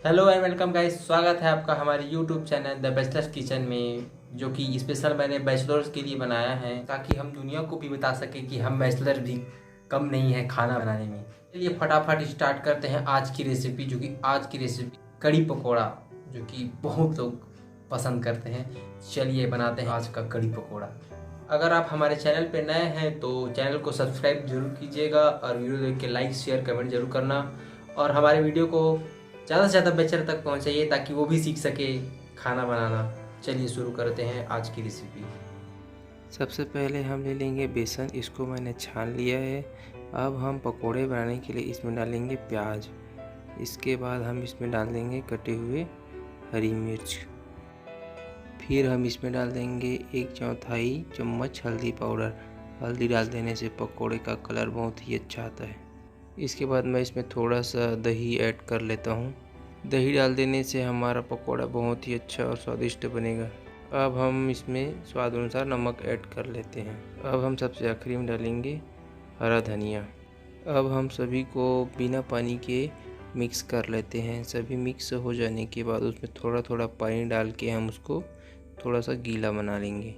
Hello and welcome guys, स्वागत है आपका हमारे YouTube channel the bachelors kitchen में। जो कि स्पेशल मैंने बैचलर्स के लिए बनाया है ताकि हम दुनिया को भी बता सकें कि हम बैचलर भी कम नहीं है खाना बनाने में। चलिए फटाफट स्टार्ट करते हैं आज की रेसिपी। जो कि आज की रेसिपी कड़ी पकोड़ा, जो कि बहुत लोग पसंद करते हैं। चलिए बनाते हैं आज का कड़ी पकोड़ा। अगर आप हमारे चैनल पे नए हैं तो चैनल को सब्सक्राइब जरूर कीजिएगा और वीडियो देख के लाइक शेयर कमेंट जरूर करना। और हमारे वीडियो को ज़्यादा से ज़्यादा बेचर तक पहुंचाइए ताकि वो भी सीख सके खाना बनाना। चलिए शुरू करते हैं आज की रेसिपी। सबसे पहले हम ले लेंगे बेसन। इसको मैंने छान लिया है। अब हम पकोड़े बनाने के लिए इसमें डालेंगे प्याज। इसके बाद हम इसमें डाल देंगे कटे हुए हरी मिर्च। फिर हम इसमें डाल देंगे 1/4 चम्मच हल्दी पाउडर। हल्दी डाल देने से पकोड़े का कलर बहुत ही अच्छा आता है। इसके बाद मैं इसमें थोड़ा सा दही ऐड कर लेता हूँ। दही डाल देने से हमारा पकोड़ा बहुत ही अच्छा और स्वादिष्ट बनेगा। अब हम इसमें स्वाद अनुसार नमक ऐड कर लेते हैं। अब हम सबसे आखिरी में डालेंगे हरा धनिया। अब हम सभी को बिना पानी के मिक्स कर लेते हैं। सभी मिक्स हो जाने के बाद उसमें थोड़ा थोड़ा पानी डाल के हम उसको थोड़ा सा गीला बना लेंगे।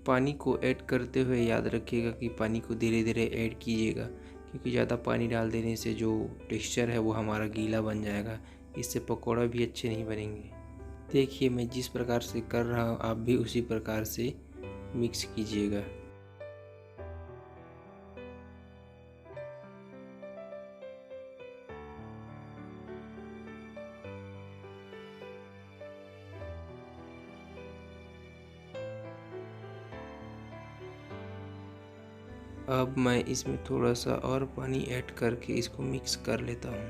पानी को ऐड करते हुए याद रखिएगा कि पानी को धीरे धीरे ऐड कीजिएगा, क्योंकि ज़्यादा पानी डाल देने से जो टेक्सचर है वो हमारा गीला बन जाएगा। इससे पकौड़ा भी अच्छे नहीं बनेंगे। देखिए मैं जिस प्रकार से कर रहा हूँ आप भी उसी प्रकार से मिक्स कीजिएगा। अब मैं इसमें थोड़ा सा और पानी ऐड करके इसको मिक्स कर लेता हूँ।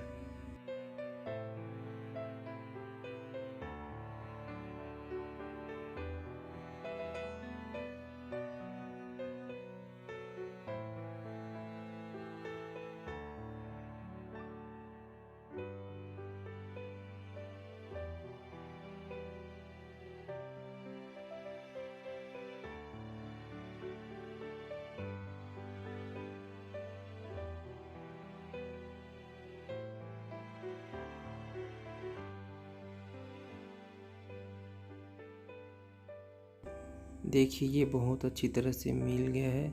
देखिए ये बहुत अच्छी तरह से मिल गया है।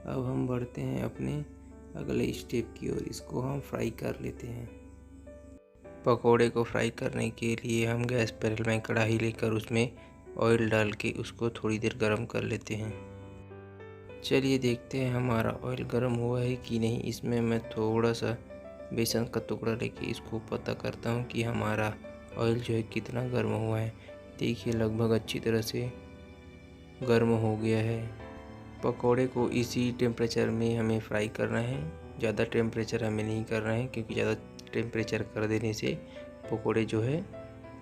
अब हम बढ़ते हैं अपने अगले स्टेप की ओर। इसको हम फ्राई कर लेते हैं। पकोड़े को फ्राई करने के लिए हम गैस पर में कढ़ाई लेकर उसमें ऑयल डाल के उसको थोड़ी देर गर्म कर लेते हैं। चलिए देखते हैं हमारा ऑयल गर्म हुआ है कि नहीं। इसमें मैं थोड़ा सा बेसन का टुकड़ा लेके इसको पता करता हूँ कि हमारा ऑयल जो है कितना गर्म हुआ है। देखिए लगभग अच्छी तरह से गर्म हो गया है। पकोड़े को इसी टेम्परेचर में हमें फ्राई करना है। ज़्यादा टेम्परेचर हमें नहीं करना है, क्योंकि ज़्यादा टेम्परेचर कर देने से पकोड़े जो है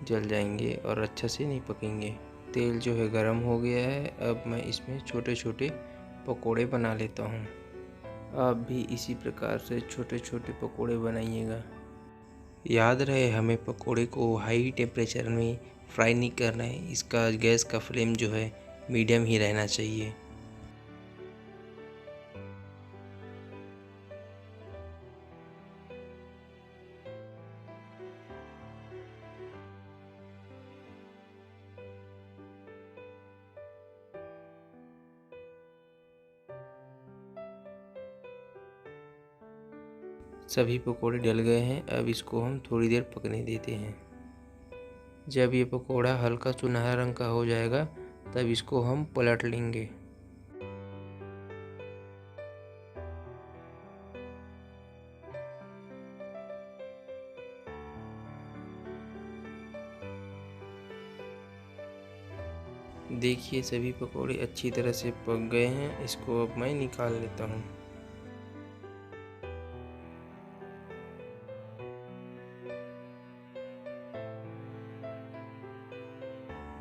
जल जाएंगे और अच्छा से नहीं पकेंगे। तेल जो है गर्म हो गया है। अब मैं इसमें छोटे छोटे पकोड़े बना लेता हूँ। आप भी इसी प्रकार से छोटे छोटे पकोड़े बनाइएगा। याद रहे हमें पकोड़े को हाई टेम्परेचर में फ्राई नहीं करना है। इसका गैस का फ्लेम जो है मीडियम ही रहना चाहिए। सभी पकोड़े डल गए हैं। अब इसको हम थोड़ी देर पकने देते हैं। जब ये पकोड़ा हल्का सुनहरा रंग का हो जाएगा तब इसको हम पलट लेंगे। देखिए सभी पकोड़े अच्छी तरह से पक गए हैं। इसको अब मैं निकाल लेता हूँ।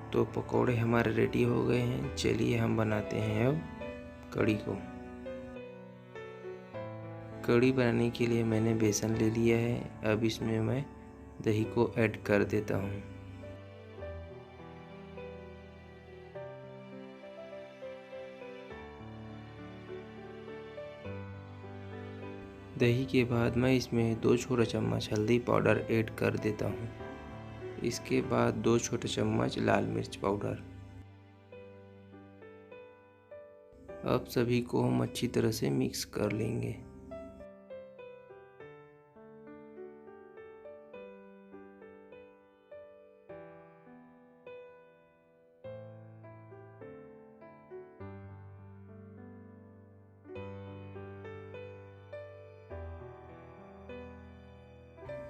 तो पकोड़े हमारे रेडी हो गए हैं। चलिए हम बनाते हैं अब कड़ी को। कड़ी बनाने के लिए मैंने बेसन ले लिया है। अब इसमें मैं दही को ऐड कर देता हूँ। दही के बाद मैं इसमें 2 छोटा चम्मच हल्दी पाउडर ऐड कर देता हूँ। इसके बाद 2 छोटे चम्मच लाल मिर्च पाउडर। अब सभी को हम अच्छी तरह से मिक्स कर लेंगे।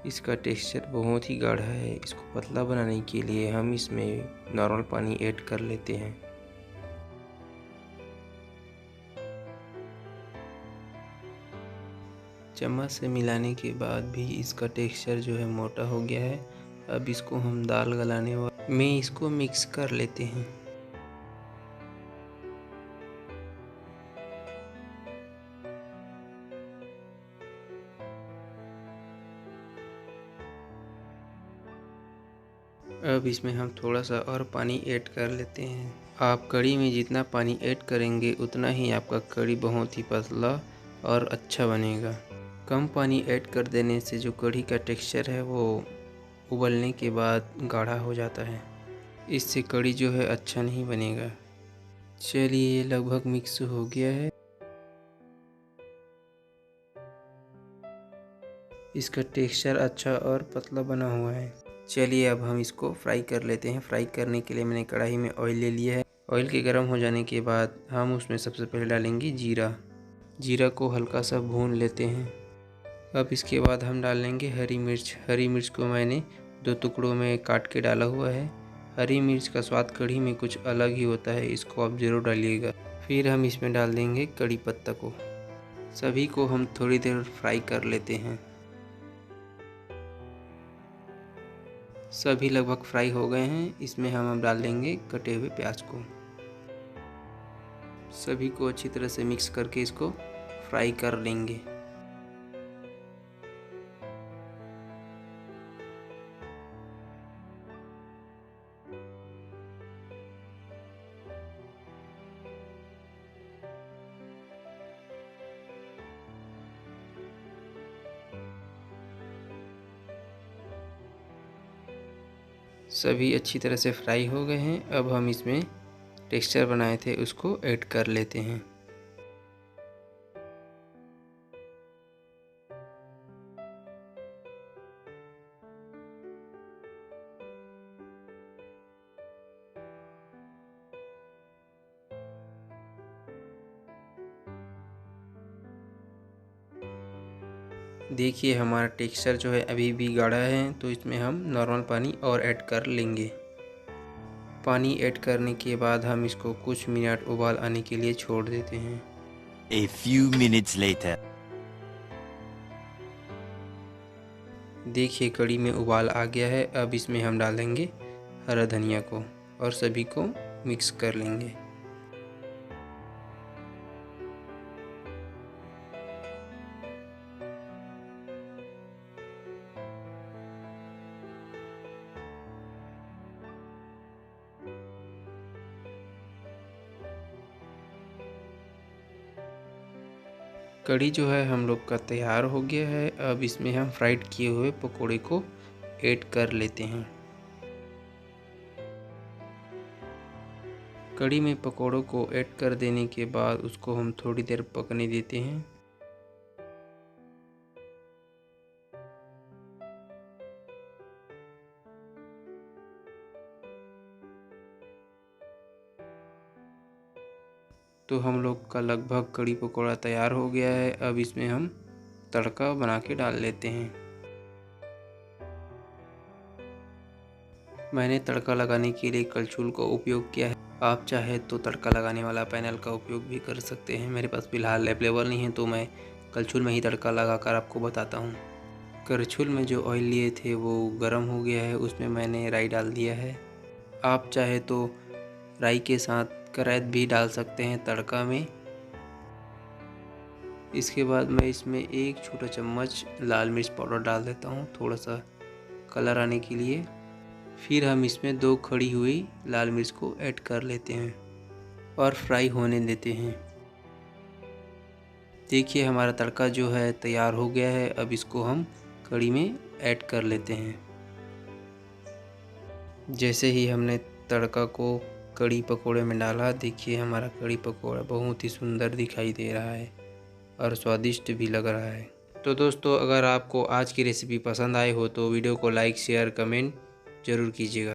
इसका टेक्सचर बहुत ही गाढ़ा है। इसको पतला बनाने के लिए हम इसमें नॉर्मल पानी ऐड कर लेते हैं। चम्मच से मिलाने के बाद भी इसका टेक्सचर जो है मोटा हो गया है। अब इसको हम दाल गलाने में इसको मिक्स कर लेते हैं। अब इसमें हम थोड़ा सा और पानी ऐड कर लेते हैं। आप कढ़ी में जितना पानी ऐड करेंगे उतना ही आपका कढ़ी बहुत ही पतला और अच्छा बनेगा। कम पानी ऐड कर देने से जो कढ़ी का टेक्सचर है वो उबलने के बाद गाढ़ा हो जाता है। इससे कढ़ी जो है अच्छा नहीं बनेगा। चलिए, ये लगभग मिक्स हो गया है। इसका टेक्सचर अच्छा और पतला बना हुआ है। चलिए, अब हम इसको फ्राई कर लेते हैं। फ्राई करने के लिए मैंने कढ़ाई में ऑयल ले लिया है। ऑयल के गर्म हो जाने के बाद हम उसमें सबसे पहले डालेंगे जीरा। जीरा को हल्का सा भून लेते हैं। अब इसके बाद हम डालेंगे हरी मिर्च। हरी मिर्च को मैंने 2 टुकड़ों में काट के डाला हुआ है। हरी मिर्च का स्वाद कढ़ी में कुछ अलग ही होता है, इसको आप ज़रूर डालिएगा। फिर हम इसमें डाल देंगे कड़ी पत्ता को। सभी को हम थोड़ी देर फ्राई कर लेते हैं। सभी लगभग फ्राई हो गए हैं। इसमें हम अब डाल देंगे कटे हुए प्याज को। सभी को अच्छी तरह से मिक्स करके इसको फ्राई कर लेंगे। सभी अच्छी तरह से फ्राई हो गए हैं। अब हम इसमें टेक्सचर बनाए थे उसको ऐड कर लेते हैं। देखिए, हमारा टेक्सचर जो है अभी भी गाढ़ा है, तो इसमें हम नॉर्मल पानी और ऐड कर लेंगे। पानी ऐड करने के बाद हम इसको कुछ मिनट उबाल आने के लिए छोड़ देते हैं। A few minutes later. देखिए, कढ़ी में उबाल आ गया है। अब इसमें हम डालेंगे हरा धनिया को और सभी को मिक्स कर लेंगे। कढ़ी जो है हम लोग का तैयार हो गया है। अब इसमें हम फ्राइड किए हुए पकोड़े को ऐड कर लेते हैं। कढ़ी में पकोड़ों को ऐड कर देने के बाद उसको हम थोड़ी देर पकने देते हैं। तो हम लोग का लगभग कढ़ी पकोड़ा तैयार हो गया है। अब इसमें हम तड़का बना के डाल लेते हैं। मैंने तड़का लगाने के लिए कलछुल का उपयोग किया है। आप चाहे तो तड़का लगाने वाला पैनल का उपयोग भी कर सकते हैं। मेरे पास फ़िलहाल अवेलेबल नहीं है, तो मैं कलछुल में ही तड़का लगाकर आपको बताता हूँ। करछुल में जो ऑयल लिए थे वो गर्म हो गया है, उसमें मैंने राई डाल दिया है। आप चाहे तो राई के साथ करैत भी डाल सकते हैं तड़का में। इसके बाद मैं इसमें 1 छोटा चम्मच लाल मिर्च पाउडर डाल देता हूँ, थोड़ा सा कलर आने के लिए। फिर हम इसमें 2 खड़ी हुई लाल मिर्च को ऐड कर लेते हैं और फ्राई होने देते हैं। देखिए, हमारा तड़का जो है तैयार हो गया है। अब इसको हम कढ़ी में ऐड कर लेते हैं। जैसे ही हमने तड़का को कड़ी पकोड़े में डाला, देखिए हमारा कड़ी पकोड़ा बहुत ही सुंदर दिखाई दे रहा है और स्वादिष्ट भी लग रहा है। तो दोस्तों, अगर आपको आज की रेसिपी पसंद आई हो तो वीडियो को लाइक शेयर कमेंट ज़रूर कीजिएगा।